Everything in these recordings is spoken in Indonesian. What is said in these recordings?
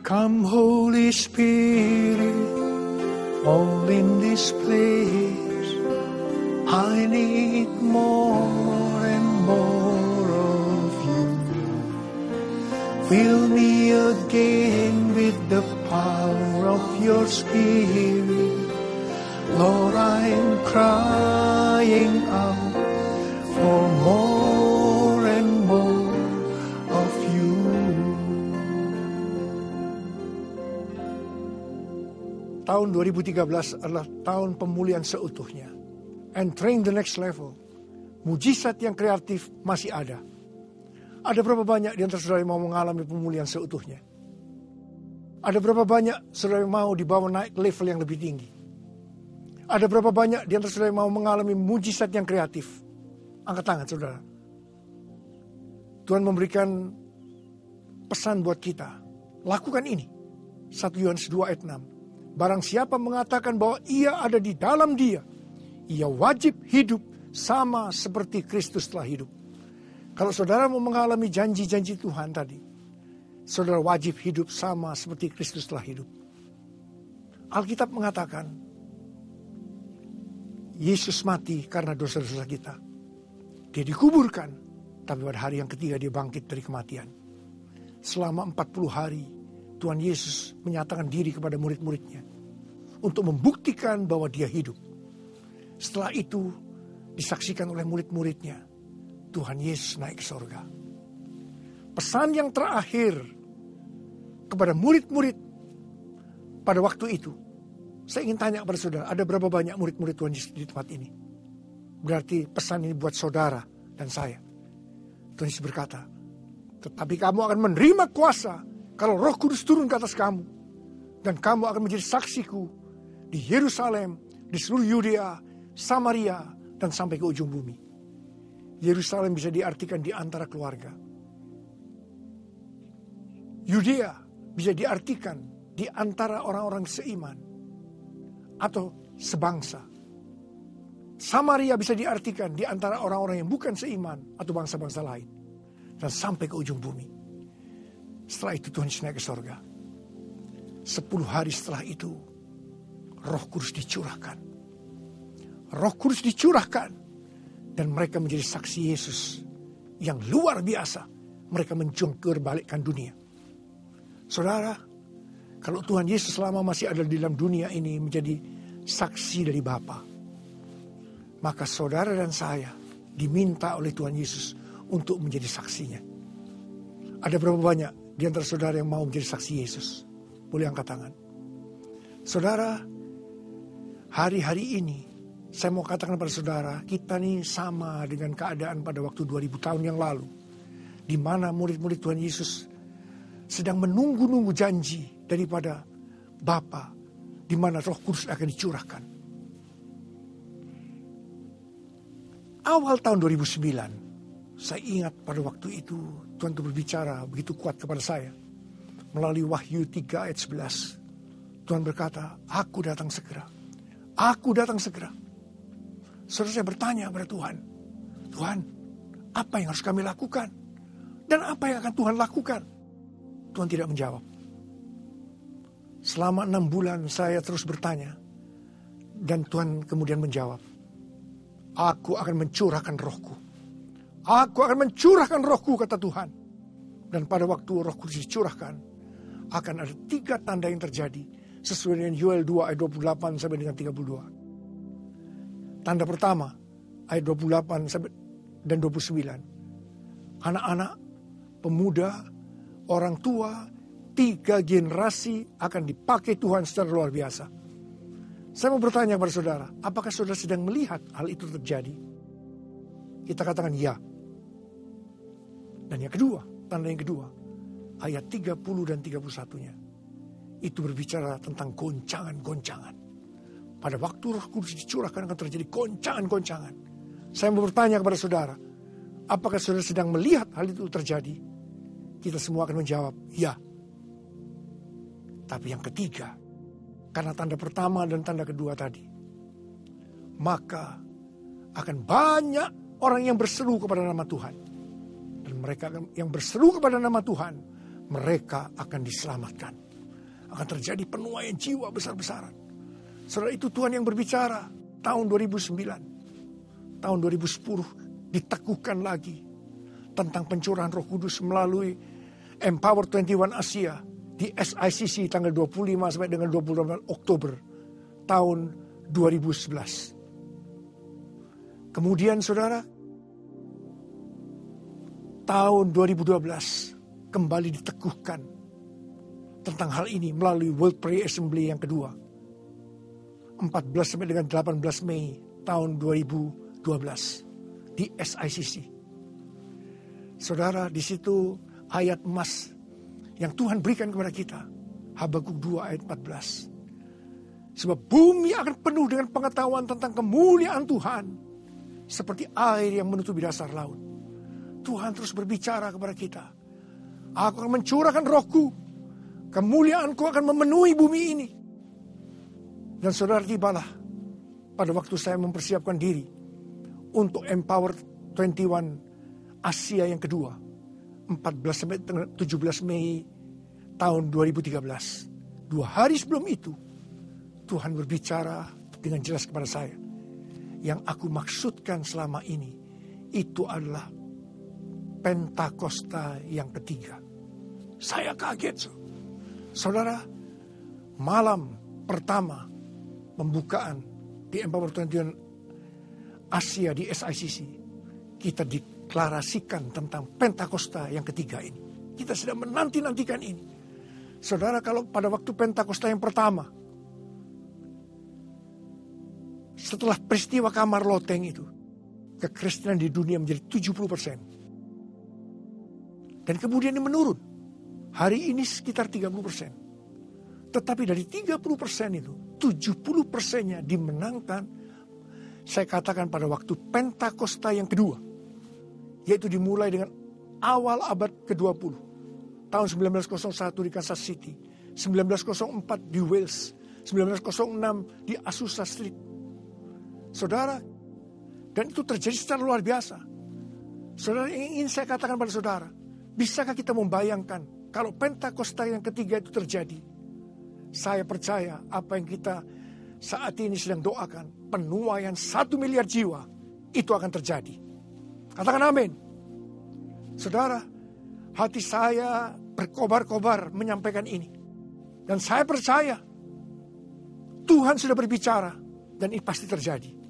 Come Holy Spirit, fall in this place. I need more and more of you. Fill me again with the power of your Spirit. Lord, I'm crying out for more and more of you. Tahun 2013 adalah tahun pemulihan seutuhnya. Entering the next level. Mujizat yang kreatif masih ada. Ada berapa banyak di antara saudara yang mau mengalami pemulihan seutuhnya? Ada berapa banyak saudara yang mau dibawa naik ke level yang lebih tinggi? Ada berapa banyak di antara saudara yang mau mengalami mujizat yang kreatif? Angkat tangan saudara. Tuhan memberikan pesan buat kita. Lakukan ini. 1 Yohanes 2 ayat 6. Barang siapa mengatakan bahwa ia ada di dalam dia, ia wajib hidup sama seperti Kristus telah hidup. Kalau saudara mau mengalami janji-janji Tuhan tadi, saudara wajib hidup sama seperti Kristus telah hidup. Alkitab mengatakan, Yesus mati karena dosa-dosa kita. Dia dikuburkan, tapi pada hari yang ketiga dia bangkit dari kematian. Selama 40 hari, Tuhan Yesus menyatakan diri kepada murid-muridnya untuk membuktikan bahwa dia hidup. Setelah itu disaksikan oleh murid-muridnya, Tuhan Yesus naik ke sorga. Pesan yang terakhir kepada murid-murid pada waktu itu, saya ingin tanya kepada saudara, ada berapa banyak murid-murid Tuhan Yesus di tempat ini? Berarti pesan ini buat saudara dan saya. Tuhan Yesus berkata, tetapi kamu akan menerima kuasa kalau Roh Kudus turun ke atas kamu. Dan kamu akan menjadi saksiku di Yerusalem, di seluruh Yudea, Samaria, dan sampai ke ujung bumi. Yerusalem bisa diartikan di antara keluarga. Yudea bisa diartikan di antara orang-orang seiman atau sebangsa. Samaria bisa diartikan di antara orang-orang yang bukan seiman atau bangsa-bangsa lain. Dan sampai ke ujung bumi. Setelah itu Tuhan Yesus naik ke sorga. 10 hari setelah itu Roh Kudus dicurahkan. Roh Kudus dicurahkan. Dan mereka menjadi saksi Yesus yang luar biasa. Mereka menjungkirbalikkan dunia. Saudara, kalau Tuhan Yesus selama masih ada di dalam dunia ini menjadi saksi dari Bapa, maka saudara dan saya diminta oleh Tuhan Yesus untuk menjadi saksinya. Ada berapa banyak di antara saudara yang mau menjadi saksi Yesus? Boleh angkat tangan. Saudara, hari-hari ini saya mau katakan pada saudara, kita nih sama dengan keadaan pada waktu 2000 tahun yang lalu. Di mana murid-murid Tuhan Yesus sedang menunggu-nunggu janji daripada Bapa, di mana Roh Kudus akan dicurahkan. Awal tahun 2009, saya ingat pada waktu itu Tuhan berbicara begitu kuat kepada saya. Melalui Wahyu 3 ayat 11. Tuhan berkata, aku datang segera. Aku datang segera. Saudara, saya bertanya kepada Tuhan. Tuhan, apa yang harus kami lakukan? Dan apa yang akan Tuhan lakukan? Tuhan tidak menjawab. Selama 6 bulan saya terus bertanya. Dan Tuhan kemudian menjawab. Aku akan mencurahkan rohku. Aku akan mencurahkan rohku, kata Tuhan. Dan pada waktu Roh Kudus dicurahkan, akan ada 3 tanda yang terjadi. Sesuai dengan Yoel 2 ayat 28 sampai dengan 32. Tanda pertama, ayat 28 sampai dan 29. Anak-anak, pemuda, orang tua, 3 generasi akan dipakai Tuhan secara luar biasa. Saya mau bertanya kepada saudara, apakah saudara sedang melihat hal itu terjadi? Kita katakan ya. Dan yang kedua, tanda yang kedua, ayat 30 dan 31-nya. Itu berbicara tentang goncangan-goncangan. Pada waktu Roh Kudus dicurahkan akan terjadi goncangan-goncangan. Saya mau bertanya kepada saudara, apakah saudara sedang melihat hal itu terjadi? Kita semua akan menjawab, ya. Tapi yang ketiga, karena tanda pertama dan tanda kedua tadi, maka akan banyak orang yang berseru kepada nama Tuhan. Dan mereka yang berseru kepada nama Tuhan, mereka akan diselamatkan. Akan terjadi penuaian jiwa besar-besaran. Saudara, itu Tuhan yang berbicara. Tahun 2009, tahun 2010 diteguhkan lagi tentang pencurahan Roh Kudus melalui Empower 21 Asia di SICC tanggal 25 sampai dengan 28 Oktober tahun 2011. Kemudian saudara, tahun 2012 kembali diteguhkan tentang hal ini melalui World Prayer Assembly yang kedua. 14 sampai dengan 18 Mei tahun 2012 di SICC. Saudara, di situ ayat emas yang Tuhan berikan kepada kita. Habakuk 2 ayat 14. Sebab bumi akan penuh dengan pengetahuan tentang kemuliaan Tuhan. Seperti air yang menutupi dasar laut. Tuhan terus berbicara kepada kita. Aku akan mencurahkan rohku. Kemuliaanku akan memenuhi bumi ini. Dan saudara, tibalah pada waktu saya mempersiapkan diri untuk Empower 21 Asia yang kedua. 14 sampai 17 Mei tahun 2013. 2 hari sebelum itu, Tuhan berbicara dengan jelas kepada saya. Yang aku maksudkan selama ini, itu adalah Pentakosta yang ketiga. Saya kaget, saudara. Malam pertama pembukaan di Empower 21 Asia di SICC, kita deklarasikan tentang Pentakosta yang ketiga ini. Kita sedang menanti-nantikan ini. Saudara, kalau pada waktu Pentakosta yang pertama, setelah peristiwa kamar loteng itu, kekristenan di dunia menjadi 70%. Dan kemudian ini menurun. Hari ini sekitar 30%. Tetapi dari 30% itu, 70%-nya dimenangkan, saya katakan pada waktu Pentakosta yang kedua. Yaitu dimulai dengan awal abad ke-20. Tahun 1901 di Kansas City. 1904 di Wales. 1906 di Azusa Street. Saudara, dan itu terjadi secara luar biasa. Saudara, yang ingin saya katakan pada saudara, bisakah kita membayangkan kalau Pentakosta yang ketiga itu terjadi? Saya percaya apa yang kita saat ini sedang doakan, penuaian 1 miliar jiwa, itu akan terjadi. Katakan amin. Saudara, hati saya berkobar-kobar menyampaikan ini. Dan saya percaya Tuhan sudah berbicara dan ini pasti terjadi.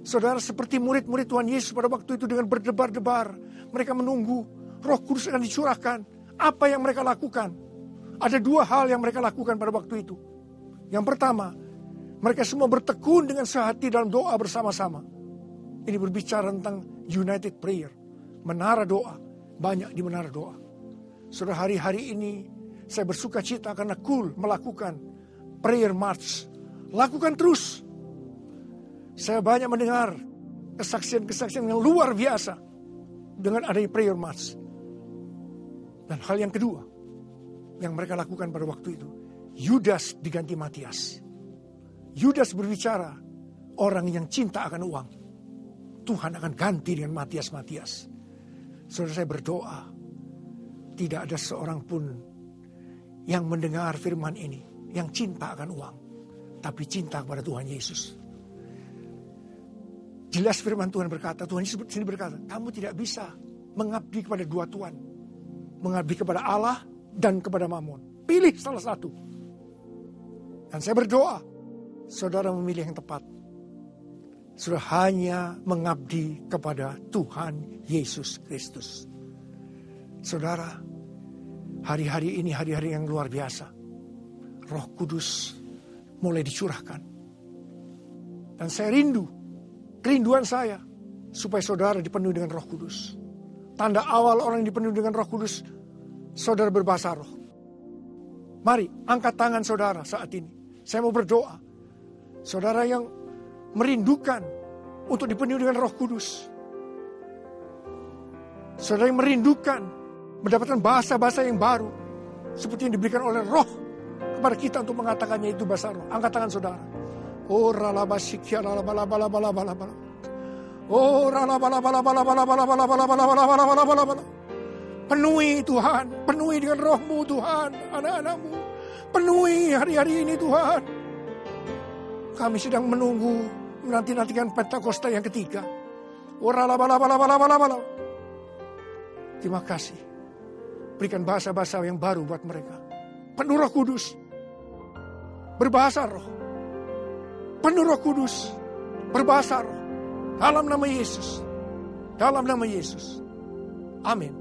Saudara, seperti murid-murid Tuhan Yesus pada waktu itu dengan berdebar-debar, mereka menunggu Roh Kudus akan dicurahkan. Apa yang mereka lakukan? Ada 2 hal yang mereka lakukan pada waktu itu. Yang pertama, mereka semua bertekun dengan sehati dalam doa bersama-sama. Ini berbicara tentang united prayer, menara doa, banyak di menara doa. Saudara, hari-hari ini saya bersuka cita karena melakukan prayer march. Lakukan terus. Saya banyak mendengar kesaksian-kesaksian yang luar biasa dengan adanya prayer march. Dan hal yang kedua yang mereka lakukan pada waktu itu, Yudas diganti Matias. Yudas berbicara, orang yang cinta akan uang, Tuhan akan ganti dengan Matias-Matias. Saudara, saya berdoa, tidak ada seorang pun yang mendengar firman ini, yang cinta akan uang, tapi cinta kepada Tuhan Yesus. Jelas firman Tuhan berkata, Tuhan Yesus sini berkata, kamu tidak bisa mengabdi kepada 2 tuan. Mengabdi kepada Allah dan kepada Mamon. Pilih salah satu. Dan saya berdoa, saudara memilih yang tepat. Saudara hanya mengabdi kepada Tuhan Yesus Kristus. Saudara, hari-hari ini hari-hari yang luar biasa. Roh Kudus mulai dicurahkan. Dan saya kerinduan saya, supaya saudara dipenuhi dengan Roh Kudus. Tanda awal orang yang dipenuhi dengan Roh Kudus, saudara berbahasa roh. Mari, angkat tangan saudara saat ini. Saya mau berdoa. Saudara yang merindukan untuk dipenuhi dengan Roh Kudus. Saudara yang merindukan mendapatkan bahasa-bahasa yang baru. Seperti yang diberikan oleh Roh kepada kita untuk mengatakannya itu bahasa roh. Angkat tangan saudara. Oh, ralabasikia ralabalabalabalabalabalabala. Oh, ralabalabalabalabalabalabalabalabalabalabalabalabala. Penuhi Tuhan, penuhi dengan Roh-Mu Tuhan, anak-anak-Mu. Penuhi hari-hari ini Tuhan. Kami sedang menunggu, menanti-nantikan Pentakosta yang ketiga. Terima kasih. Berikan bahasa-bahasa yang baru buat mereka. Penuh Roh Kudus. Berbahasa roh. Penuh Roh Kudus. Berbahasa roh. Dalam nama Yesus. Dalam nama Yesus. Amin.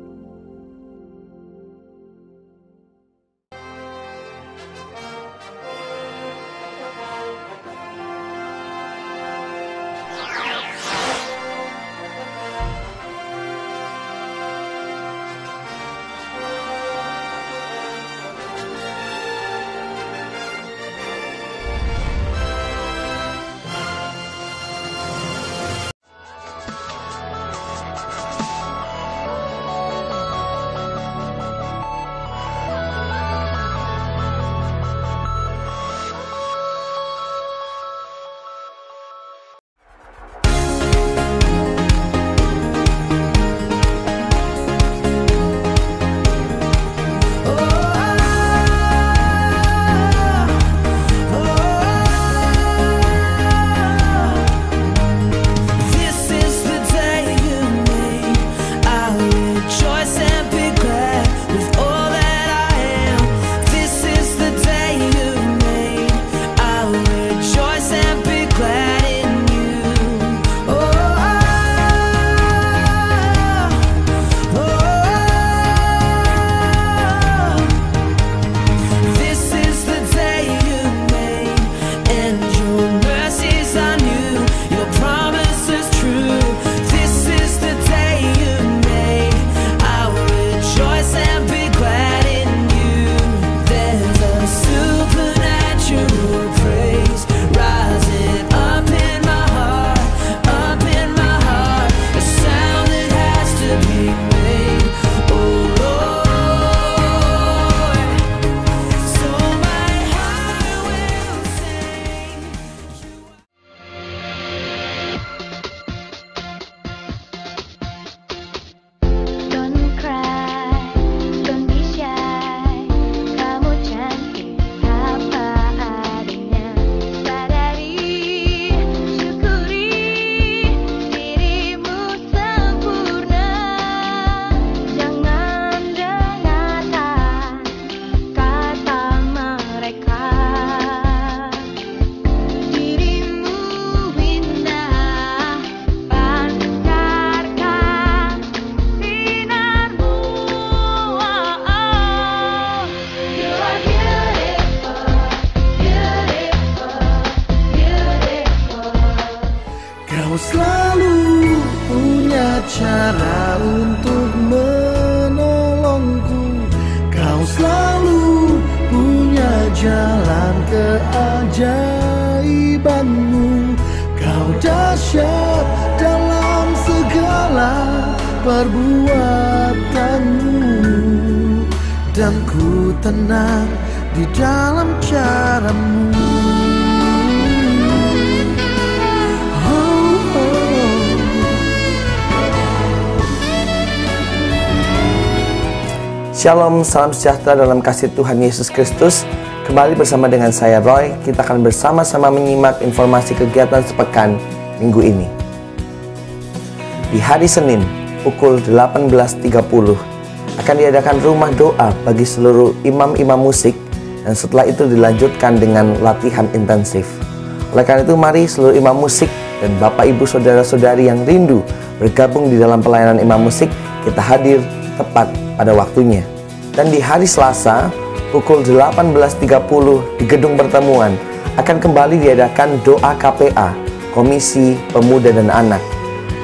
cara untuk menolongku. Kau selalu punya jalan keajaibanmu. Kau dahsyat dalam segala perbuatanmu, dan ku tenang di dalam caramu. Shalom, salam sejahtera dalam kasih Tuhan Yesus Kristus. Kembali bersama dengan saya Roy, kita akan bersama-sama menyimak informasi kegiatan sepekan minggu ini. Di hari Senin, pukul 18.30, akan diadakan rumah doa bagi seluruh imam-imam musik, dan setelah itu dilanjutkan dengan latihan intensif. Oleh karena itu, mari seluruh imam musik dan Bapak Ibu Saudara-saudari yang rindu bergabung di dalam pelayanan imam musik, kita hadir tepat pada waktunya. Dan di hari Selasa pukul 18.30 di gedung pertemuan akan kembali diadakan doa KPA, Komisi Pemuda dan Anak.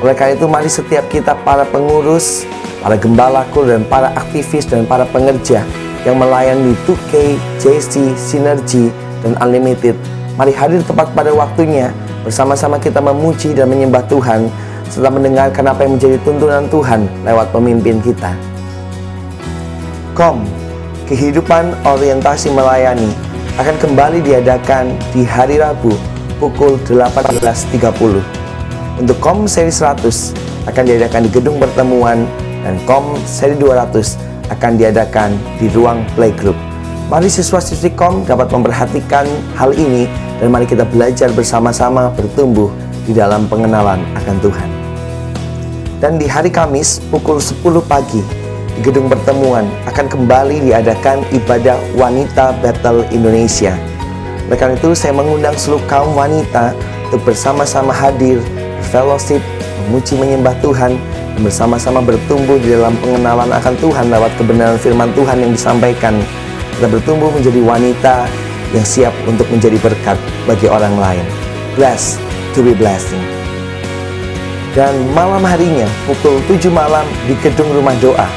Oleh karena itu, mari setiap kita, para pengurus, para gembala kul, dan para aktivis dan para pengerja yang melayani 2K, JC, Synergy, dan Unlimited, mari hadir tepat pada waktunya. Bersama-sama kita memuji dan menyembah Tuhan, serta mendengarkan apa yang menjadi tuntunan Tuhan lewat pemimpin kita. Kehidupan Orientasi Melayani akan kembali diadakan di hari Rabu pukul 18.30. Untuk seri 100 akan diadakan di gedung pertemuan, dan seri 200 akan diadakan di ruang playgroup. Mari siswa-siswi KOM dapat memperhatikan hal ini dan mari kita belajar bersama-sama bertumbuh di dalam pengenalan akan Tuhan. Dan di hari Kamis pukul 10 pagi di gedung pertemuan akan kembali diadakan ibadah Wanita Battle Indonesia. Oleh karena itu saya mengundang seluruh kaum wanita untuk bersama-sama hadir, berfellowship, memuji menyembah Tuhan, dan bersama-sama bertumbuh di dalam pengenalan akan Tuhan lewat kebenaran firman Tuhan yang disampaikan. Kita bertumbuh menjadi wanita yang siap untuk menjadi berkat bagi orang lain. Blessed to be blessing. Dan malam harinya pukul 7 malam di gedung Rumah Doa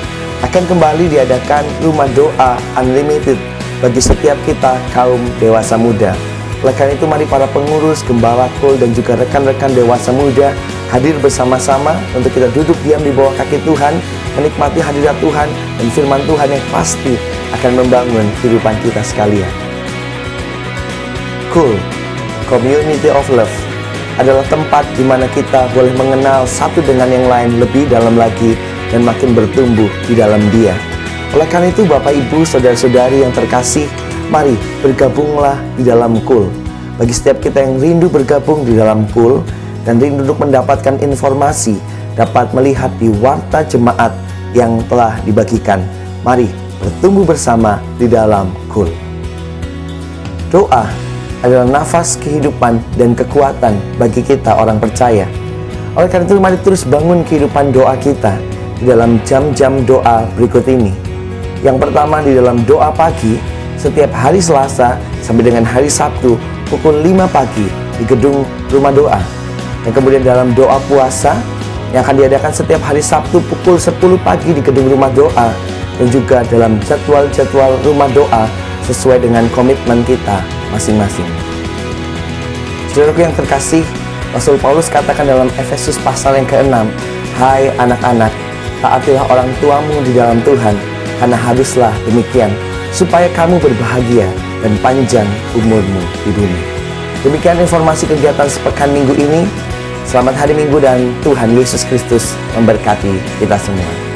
akan kembali diadakan Rumah Doa Unlimited bagi setiap kita kaum dewasa muda. Oleh karena itu mari para pengurus, gembala KUL dan juga rekan-rekan dewasa muda hadir bersama-sama untuk kita duduk diam di bawah kaki Tuhan, menikmati hadirat Tuhan dan firman Tuhan yang pasti akan membangun kehidupan kita sekalian. KUL, Community of Love, adalah tempat di mana kita boleh mengenal satu dengan yang lain lebih dalam lagi dan makin bertumbuh di dalam Dia. Oleh karena itu Bapak Ibu, saudara-saudari yang terkasih, mari bergabunglah di dalam KUL. Bagi setiap kita yang rindu bergabung di dalam KUL dan rindu untuk mendapatkan informasi, dapat melihat di warta jemaat yang telah dibagikan. Mari bertumbuh bersama di dalam KUL. Doa adalah nafas kehidupan dan kekuatan bagi kita orang percaya. Oleh karena itu mari terus bangun kehidupan doa kita di dalam jam-jam doa berikut ini. Yang pertama di dalam doa pagi setiap hari Selasa sampai dengan hari Sabtu pukul 5 pagi di gedung Rumah Doa. Dan kemudian dalam doa puasa yang akan diadakan setiap hari Sabtu pukul 10 pagi di gedung Rumah Doa, dan juga dalam jadwal-jadwal Rumah Doa sesuai dengan komitmen kita masing-masing. Saudaraku yang terkasih, Rasul Paulus katakan dalam Efesus pasal yang ke-6, "Hai anak-anak, taatilah orang tuamu di dalam Tuhan, karena haruslah demikian, supaya kamu berbahagia dan panjang umurmu di bumi." Demikian informasi kegiatan sepekan minggu ini. Selamat hari Minggu dan Tuhan Yesus Kristus memberkati kita semua.